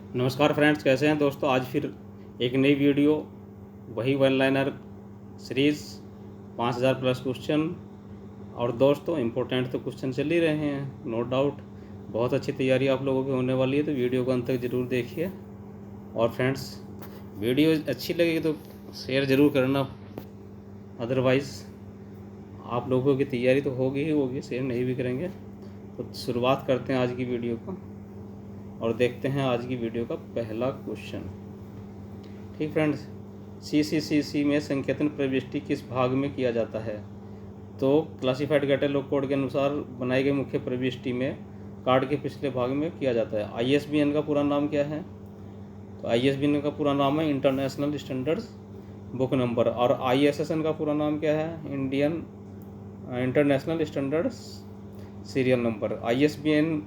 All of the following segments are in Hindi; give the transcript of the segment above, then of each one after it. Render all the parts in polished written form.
नमस्कार फ्रेंड्स, कैसे हैं दोस्तों। आज फिर एक नई वीडियो, वही one liner series, 5000 plus question. और दोस्तों इम्पोर्टेंट तो क्वेश्चन चल ही रहे हैं, नो डाउट। बहुत अच्छी तैयारी आप लोगों की होने वाली है, तो वीडियो को अंत तक ज़रूर देखिए। और फ्रेंड्स, वीडियो अच्छी लगेगी तो शेयर ज़रूर करना, अदरवाइज़ आप लोगों की तैयारी तो होगी ही होगी, शेयर नहीं भी करेंगे। तो शुरुआत करते हैं आज की वीडियो को और देखते हैं आज की वीडियो का पहला क्वेश्चन। ठीक फ्रेंड्स, सी में संकेतन प्रविष्टि किस भाग में किया जाता है? तो क्लासिफाइड कैटलॉग कोड के अनुसार बनाई गई मुख्य प्रविष्टि में कार्ड के पिछले भाग में किया जाता है। ISBN का पूरा नाम क्या है? तो ISBN का पूरा नाम है इंटरनेशनल स्टैंडर्ड्स बुक नंबर। और ISSN का पूरा नाम क्या है? International standards serial number. ISBN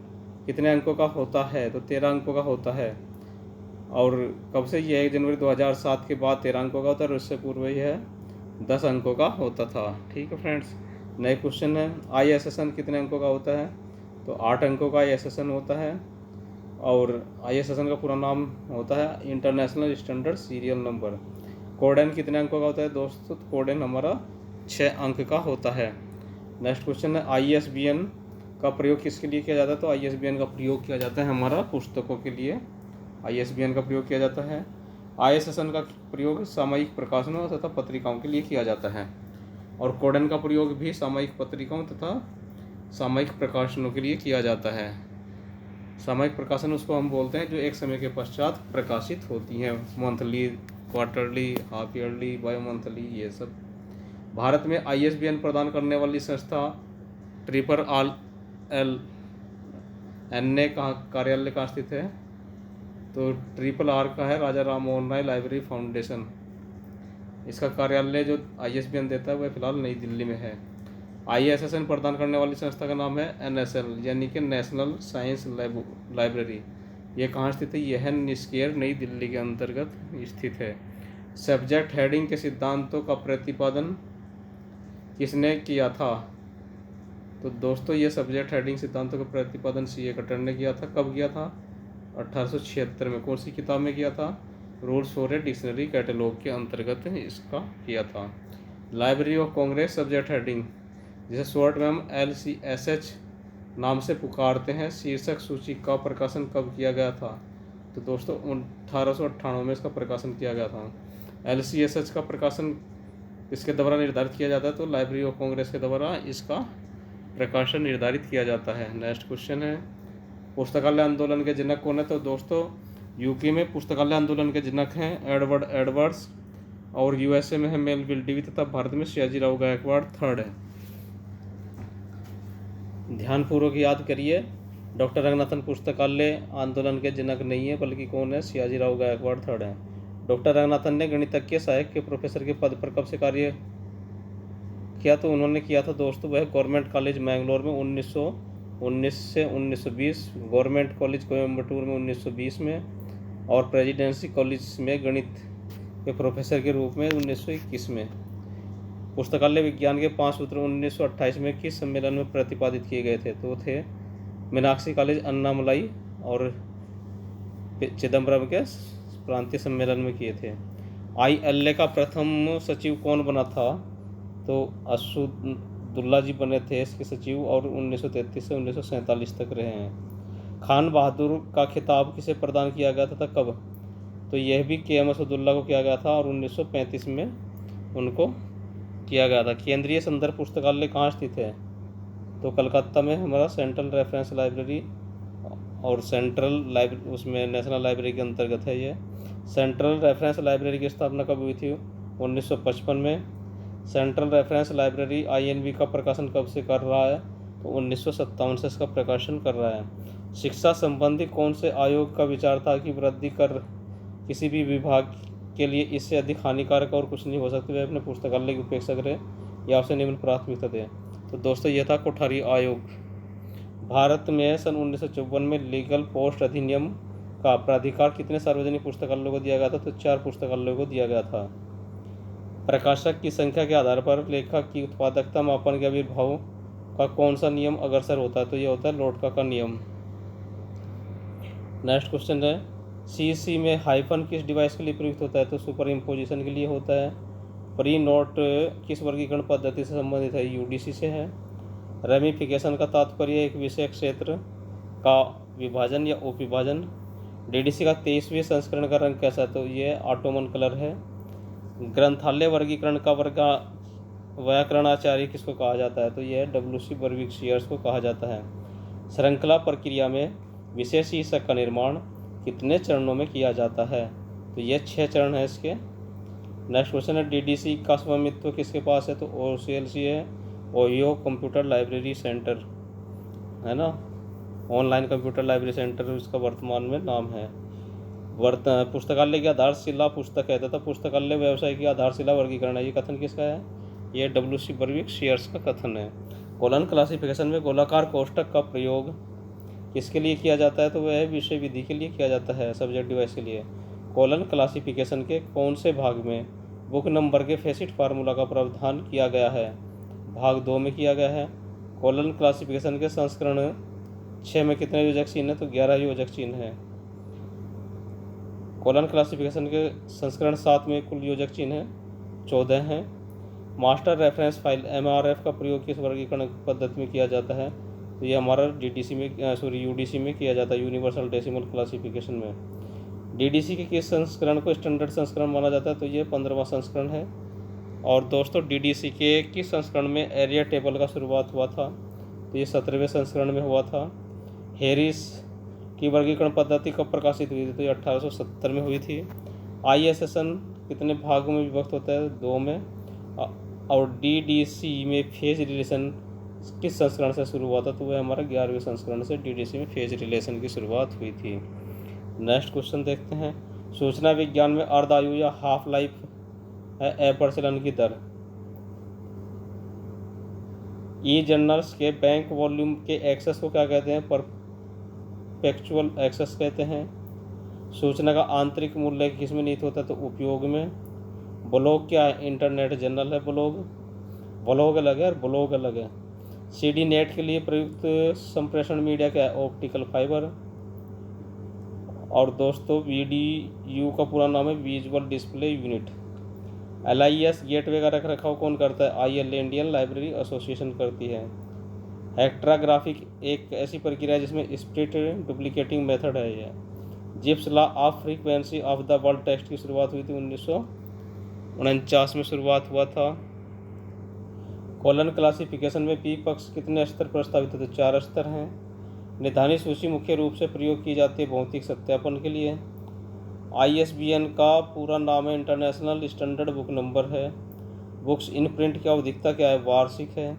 कितने अंकों का होता है? तो 13 अंकों का होता है। और कब से ये 1 जनवरी 2007 के बाद 13 अंकों का होता है, और उससे पूर्व यह 10 अंकों का होता था। ठीक है फ्रेंड्स, नए क्वेश्चन है। ISSN कितने अंकों का होता है? तो 8 अंकों का ISSN होता है। और ISSN का पूरा नाम होता है international standard serial number. Codeine कितने अंकों का होता है दोस्तों? तो कोडेन हमारा 6 अंक का होता है। नेक्स्ट क्वेश्चन है, ISBN का प्रयोग किसके लिए किया जाता है? तो ISBN का प्रयोग किया जाता है हमारा पुस्तकों के लिए। ISBN का प्रयोग किया जाता है। ISSN का प्रयोग सामयिक प्रकाशनों तथा पत्रिकाओं के लिए किया जाता है। और कोडेन का प्रयोग भी सामयिक पत्रिकाओं तथा सामयिक प्रकाशनों के लिए किया जाता है। सामयिक प्रकाशन उसको हम बोलते हैं जो एक समय के पश्चात प्रकाशित होती हैं, monthly, quarterly, half yearly, bio monthly, ये सब। भारत में ISBN प्रदान करने वाली संस्था RRL कार्यालय कहाँ स्थित है? तो RRR का है राजा राम मोहन राय लाइब्रेरी फाउंडेशन। इसका कार्यालय जो ISBN देता है वह फिलहाल नई दिल्ली में है। ISSN प्रदान करने वाली संस्था का नाम है NSL, यानी कि नेशनल साइंस लाइब्रेरी। ये कहाँ स्थित है? यह निस्केर, नई दिल्ली के अंतर्गत स्थित है। सब्जेक्ट हेडिंग के सिद्धांतों का प्रतिपादन किसने किया था? तो दोस्तों ये सब्जेक्ट हेडिंग सिद्धांतों का प्रतिपादन CA कटर ने किया था। कब किया था? 1876 में। कौन सी किताब में किया था? Rules for a dictionary catalogue के अंतर्गत इसका किया था। Library of Congress subject heading, जिसे शॉर्ट में हम LCSH नाम से पुकारते हैं, शीर्षक सूची का प्रकाशन कब किया गया था? तो दोस्तों 1898 में इसका प्रकाशन किया गया था। LCSH का प्रकाशन इसके द्वारा निर्धारित किया जाता है, तो लाइब्रेरी ऑफ कांग्रेस के द्वारा इसका प्रकाशन निर्धारित किया जाता है। नेक्स्ट क्वेश्चन है, पुस्तकालय आंदोलन के जनक कौन है? तो दोस्तों UK में पुस्तकालय आंदोलन के जनक हैं एडवर्ड एडवर्ड्स, और USA में है मेलविल डीवी, तथा भारत में सयाजीराव गायकवाड़ थर्ड है। ध्यानपूर्वक याद करिए, डॉक्टर रंगनाथन पुस्तकालय आंदोलन के जनक नहीं है, बल्कि कौन है? सयाजीराव गायकवाड़ थर्ड है। डॉक्टर रंगनाथन ने गणितज्ञ सहायक के प्रोफेसर के पद पर कब से कार्य किया? तो उन्होंने किया था दोस्तों वह गवर्नमेंट कॉलेज मैंगलोर में 1919 से 1920, गवर्नमेंट कॉलेज कोयम्बटूर में 1920 में, और प्रेसिडेंसी कॉलेज में गणित के प्रोफेसर के रूप में 1921 में। पुस्तकालय विज्ञान के 5 सूत्र 1928 में किस सम्मेलन में प्रतिपादित किए गए थे? तो थे मीनाक्षी कॉलेज, अन्नामलाई और चिदम्बरम के प्रांतीय सम्मेलन में किए थे। ILA का प्रथम सचिव कौन बना था? तो असदुल्ला जी बने थे इसके सचिव, और 1933 से 1947 तक रहे हैं। खान बहादुर का खिताब किसे प्रदान किया गया था कब? तो यह भी KM असदुल्ला को किया गया था, और 1935 में उनको किया गया था। केंद्रीय संदर्भ पुस्तकालय कहाँ स्थित है? तो कलकत्ता में हमारा सेंट्रल रेफरेंस लाइब्रेरी, और सेंट्रल लाइब्रेरी उसमें नेशनल लाइब्रेरी के अंतर्गत है ये। सेंट्रल रेफरेंस लाइब्रेरी की स्थापना कब हुई थी? 1955 में। सेंट्रल रेफरेंस लाइब्रेरी INB का प्रकाशन कब से कर रहा है? तो 1957 से इसका प्रकाशन कर रहा है। शिक्षा संबंधी कौन से आयोग का विचार था कि वृद्धि कर किसी भी विभाग के लिए इससे अधिक हानिकारक और कुछ नहीं हो सकती, वह अपने पुस्तकालय की उपेक्षा करे या उसे निम्न प्राथमिकता दे? तो दोस्तों यह था कोठारी आयोग। भारत में सन 1954 में लीगल पोस्ट अधिनियम का प्राधिकार कितने सार्वजनिक पुस्तकालयों को दिया गया था? तो 4 पुस्तकालयों को दिया गया था। प्रकाशक की संख्या के आधार पर लेखक की उत्पादकता मापन के आविर्भाव का कौन सा नियम अग्रसर होता है? तो यह होता है लोटका का नियम। नेक्स्ट क्वेश्चन है, CC में हाइफन किस डिवाइस के लिए प्रयुक्त होता है? तो सुपर इम्पोजिशन के लिए होता है। प्री नोट किस वर्गीकरण पद्धति से संबंधित है? UDC से है। रेमिफिकेशन का तात्पर्य एक विषय क्षेत्र का विभाजन या उपविभाजन। DDC का 23वें संस्करण का रंग कैसा है? तो ये ऑटोमन कलर है। ग्रंथालय वर्गीकरण का व्याकरणाचार्य किसको कहा जाता है? तो यह WC बर्विक्शियर्स को कहा जाता है। श्रृंखला प्रक्रिया में विशेष शीर्षक का निर्माण कितने चरणों में किया जाता है? तो यह 6 चरण है इसके। नेक्स्ट क्वेश्चन है DDC का स्वामित्व किसके पास है? तो OCLC है, ओहियो कंप्यूटर लाइब्रेरी सेंटर है ना, ऑनलाइन कंप्यूटर लाइब्रेरी सेंटर इसका वर्तमान में नाम है। पुस्तकालय की आधारशिला पुस्तक है तथा पुस्तकालय व्यवसाय की आधारशिला वर्गीकरण है, ये कथन किसका है? ये WC बर्विक्शियर्स का कथन है। कॉलन क्लासिफिकेशन में गोलाकार कोष्ठक का प्रयोग किसके लिए किया जाता है? तो वह विषय विधि के लिए किया जाता है, सब्जेक्ट डिवाइस के लिए। कॉलन क्लासिफिकेशन के कौन से भाग में बुक नंबर के फेसिट फार्मूला का प्रावधान किया गया है? भाग 2 में किया गया है। कॉलन क्लासिफिकेशन के संस्करण 6 में कितने योजक चिन्ह है? तो 11 योजक चिन्ह है। कॉलन क्लासिफिकेशन के संस्करण 7 में कुल योजक चिन्ह है 14 हैं। मास्टर रेफरेंस फाइल MRF का प्रयोग किस वर्गीकरण पद्धति में किया जाता है? तो ये हमारा UDC में किया जाता है, यूनिवर्सल डेसिमल क्लासिफिकेशन में। DDC के किस संस्करण को स्टैंडर्ड संस्करण माना जाता है? तो ये 15वां संस्करण है। और दोस्तों DDC के किस संस्करण में एरिया टेबल का शुरुआत हुआ था? तो ये 17वें संस्करण में हुआ था। हैरिस की वर्गीकरण पद्धति कब प्रकाशित हुई थी? तो ये 1870 में हुई थी। ISSN कितने भागों में विभक्त होता है? 2 में। और DDC में फेज रिलेशन किस संस्करण से शुरू हुआ था? तो वह हमारा 11वें संस्करण से DDC में फेज रिलेशन की शुरुआत हुई थी। नेक्स्ट क्वेश्चन देखते हैं। सूचना विज्ञान में अर्धायु या हाफ लाइफ है प्रचलन की दर। जर्नल्स के बैंक वॉल्यूम के एक्सेस को क्या कहते हैं? परपेचुअल एक्सेस कहते हैं। सूचना का आंतरिक मूल्य किसमें निहित होता है? तो उपयोग में। ब्लॉग क्या है? इंटरनेट जर्नल है ब्लॉग अलग है और ब्लॉग अलग है। CD नेट के लिए प्रयुक्त संप्रेषण मीडिया क्या है? Optical fibre. और दोस्तों VDU का पूरा नाम है visual display unit. LIS gateway का रख रखाव कौन करता है? ILA इंडियन लाइब्रेरी एसोसिएशन करती है। हेक्ट्राग्राफिक एक ऐसी प्रक्रिया है जिसमें स्प्लिट डुप्लीकेटिंग मेथड है। यह Zipf's law of frequency of the world text की शुरुआत हुई थी 1949 में शुरुआत हुआ था। कॉलन क्लासिफिकेशन में P पक्ष कितने स्तर प्रस्तावित है? तो 4 स्तर हैं। निधानी सूची मुख्य रूप से प्रयोग की जाती है भौतिक सत्यापन के लिए। ISBN का पूरा नाम है इंटरनेशनल स्टैंडर्ड बुक नंबर है। बुक्स इन प्रिंट की आवधिकता क्या है? वार्षिक है।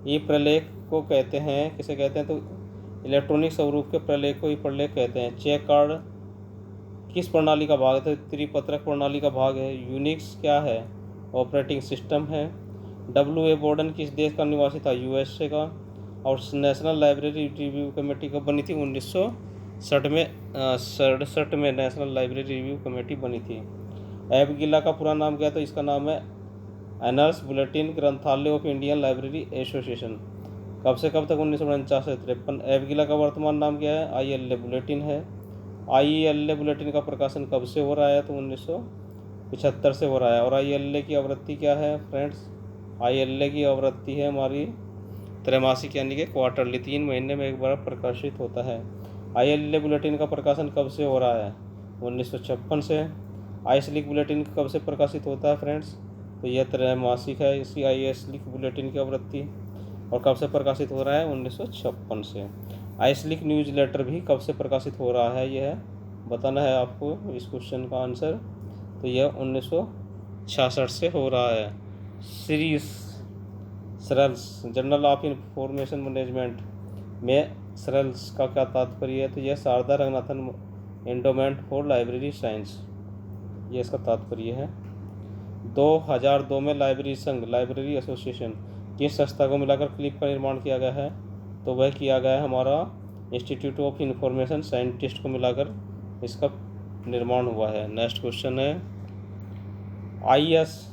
ये प्रलेख को कहते हैं, किसे कहते हैं? तो इलेक्ट्रॉनिक स्वरूप के प्रलेख को ही प्रलेख कहते हैं। चेक कार्ड किस प्रणाली का भाग है? तो त्रिपत्रक प्रणाली का भाग है। यूनिक्स क्या है? ऑपरेटिंग सिस्टम है। WA बोर्डन किस देश का निवासी था? USA का। और नेशनल लाइब्रेरी रिव्यू कमेटी कब बनी थी? 1967 में नेशनल लाइब्रेरी रिव्यू कमेटी बनी थी। एबगिला का पूरा नाम क्या है? तो इसका नाम है एनर्स बुलेटिन ग्रंथालय ऑफ इंडियन लाइब्रेरी एसोसिएशन। कब से कब तक? 1949 से 53। एबगिला का वर्तमान नाम क्या है? ILA बुलेटिन है। ILA बुलेटिन का प्रकाशन कब से हो रहा है? तो 1975 से हो रहा है। और ILA की आवृत्ति क्या है फ्रेंड्स? ILA की आवृत्ति है हमारी त्रैमासिक यानी कि क्वार्टरली, 3 महीने में एक बार प्रकाशित होता है। ILA बुलेटिन का प्रकाशन कब से हो रहा है? 1956 से। आइसलिक बुलेटिन कब से प्रकाशित होता है फ्रेंड्स? तो यह त्रैमासिक है इसी आइसलिक बुलेटिन की आवृत्ति। और कब से प्रकाशित हो रहा है? 1956 से। आइसलिक न्यूज लेटर भी कब से प्रकाशित हो रहा है? यह बताना है आपको इस क्वेश्चन का आंसर। तो यह 1966 से हो रहा है। Series SRELS journal of information management में सरल्स का क्या तात्पर्य है? तो यह Sarada Ranganathan endowment for library science, ये इसका तात्पर्य है। 2002 में लाइब्रेरी संघ लाइब्रेरी एसोसिएशन किस संस्था को मिलाकर क्लिप का निर्माण किया गया है? तो वह किया गया है हमारा इंस्टीट्यूट ऑफ इंफॉर्मेशन साइंटिस्ट को मिलाकर इसका निर्माण हुआ है। नेक्स्ट क्वेश्चन है IS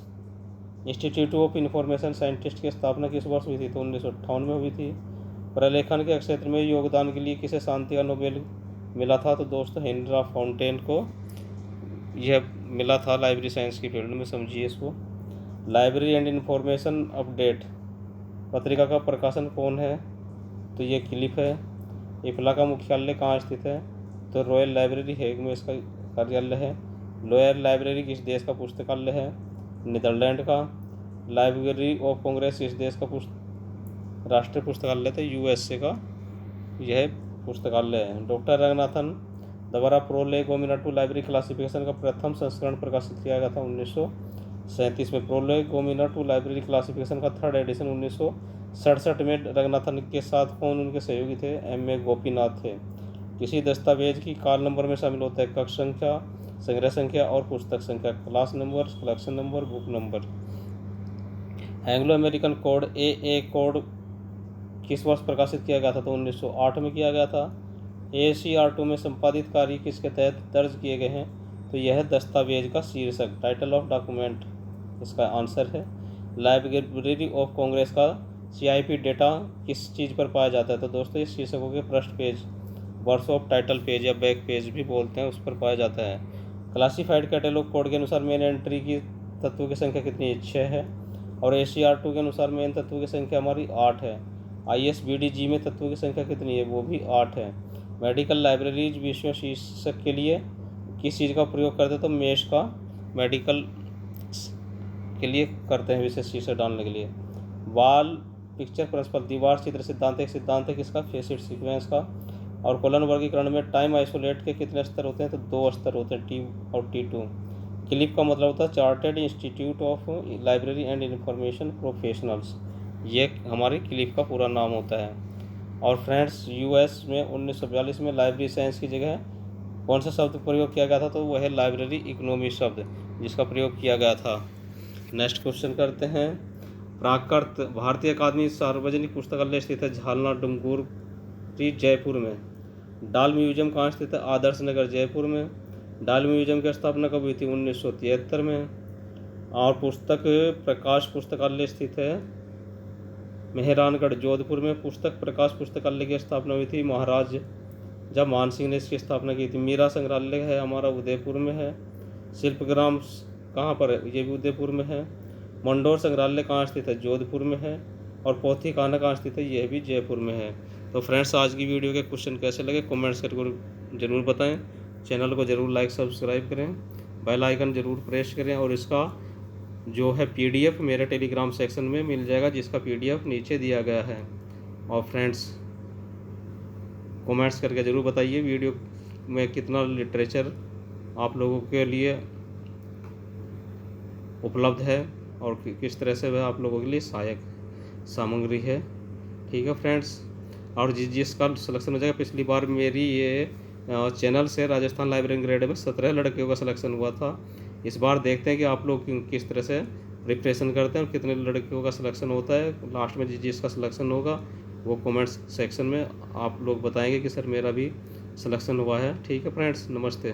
institute of information scientist की स्थापना किस वर्ष हुई थी? तो 1958 में हुई थी। प्रलेखन के क्षेत्र में योगदान के लिए किसे शांति का नोबेल मिला था? तो दोस्तों हेनरी फाउंटेन को यह मिला था लाइब्रेरी साइंस की फील्ड में, समझिए इसको। लाइब्रेरी एंड इंफॉर्मेशन अपडेट पत्रिका का प्रकाशन कौन है? तो ये क्लिफ है। इफला का मुख्यालय कहाँ स्थित है? तो रॉयल लाइब्रेरी हेग में इसका कार्यालय है। लॉयल लाइब्रेरी किस देश का पुस्तकालय है? नीदरलैंड का। लाइब्रेरी ऑफ कांग्रेस किस देश का राष्ट्रीय पुस्तकालय था? यूएसए का यह पुस्तकालय है। डॉक्टर रंगनाथन द्वारा प्रोलेगोमिनाटू लाइब्रेरी क्लासिफिकेशन का प्रथम संस्करण प्रकाशित किया गया था 1937 में। प्रोलेगोमिनाटू लाइब्रेरी क्लासिफिकेशन का थर्ड एडिशन 1967 में। रंगनाथन के साथ कौन उनके सहयोगी थे? M.A. गोपीनाथ थे। किसी दस्तावेज की काल नंबर में शामिल होता है कक्ष संख्या, संग्रह संख्या और पुस्तक संख्या, class number, collection number, book number. Anglo American code AA code किस वर्ष प्रकाशित किया गया था? तो 1908 में किया गया था। ACR2 में संपादित कार्य किसके तहत दर्ज किए गए हैं? तो यह दस्तावेज का शीर्षक, टाइटल ऑफ डॉक्यूमेंट इसका आंसर है। लाइब्रेरी ऑफ कांग्रेस का CIP डेटा किस चीज़ पर पाया जाता है? तो दोस्तों ये शीर्षकों के पृष्ठ पेज, वर्ष ऑफ टाइटल पेज या बैक पेज भी बोलते हैं, उस पर पाया जाता है। क्लासिफाइड कैटलॉग कोड के अनुसार मेन एंट्री की तत्वों की संख्या कितनी है? 6 है। और ACR2 के अनुसार मेन तत्वों की संख्या हमारी 8 है। ISBD-G में तत्वों की संख्या कितनी है? वो भी 8 है। मेडिकल लाइब्रेरीज विषय शीर्षक के लिए किस चीज़ का प्रयोग करते हैं? तो मेश का मेडिकल के लिए करते हैं, विशेष शीर्षक डालने के लिए। वाल पिक्चर प्रिंसिपल, दीवार चित्र सिद्धांत एक सिद्धांत है किसका? फेसिड सीक्वेंस का। और कोलन वर्गीकरण में टाइम आइसोलेट के कितने स्तर होते हैं? तो 2 स्तर होते हैं, T और T2। क्लिप का मतलब होता है chartered institute of library and information professionals, ये हमारी क्लिप का पूरा नाम होता है। और फ्रेंड्स US में 1942 में लाइब्रेरी साइंस की जगह कौन सा शब्द प्रयोग किया गया था? तो वह है लाइब्रेरी इकोनॉमी शब्द जिसका प्रयोग किया गया था। नेक्स्ट क्वेश्चन करते हैं। प्राकृत भारतीय अकादमी सार्वजनिक पुस्तकालय स्थित है झालना डूंगरपुरी जयपुर में। डाल म्यूजियम कहाँ स्थित है? आदर्श नगर जयपुर में। डाल म्यूजियम की स्थापना कब हुई थी? 1973 में। और पुस्तक प्रकाश पुस्तकालय स्थित है मेहरानगढ़ जोधपुर में। पुस्तक प्रकाश पुस्तकालय की स्थापना हुई थी महाराज जब मान सिंह ने इसकी स्थापना की थी। मीरा संग्रहालय है हमारा उदयपुर में है। शिल्पग्राम कहाँ पर है? ये भी उदयपुर में है। मंडोर संग्रहालय कहाँ स्थित है? जोधपुर में है। और पोथी खाना कहाँ स्थित है? यह भी जयपुर में है। तो फ्रेंड्स आज की वीडियो के क्वेश्चन कैसे लगे कमेंट्स करके जरूर बताएं। चैनल को जरूर लाइक सब्सक्राइब करें, बेल आइकन जरूर प्रेस करें। और इसका जो है PDF मेरे टेलीग्राम सेक्शन में मिल जाएगा, जिसका PDF नीचे दिया गया है। और फ्रेंड्स कमेंट्स करके ज़रूर बताइए वीडियो में कितना लिटरेचर आप लोगों के लिए उपलब्ध है और किस तरह से वह आप लोगों के लिए सहायक सामग्री है। ठीक है फ्रेंड्स। और जिसका सिलेक्शन हो जाएगा, पिछली बार मेरी ये चैनल से राजस्थान लाइब्रेरी ग्रेड में 17 लड़कियों का सिलेक्शन हुआ था। इस बार देखते हैं कि आप लोग किस तरह से प्रिपरेशन करते हैं और कितने लड़कियों का सिलेक्शन होता है। लास्ट में जिसका सिलेक्शन होगा वो कमेंट्स सेक्शन में आप लोग बताएंगे कि सर मेरा भी सिलेक्शन हुआ है। ठीक है फ्रेंड्स, नमस्ते।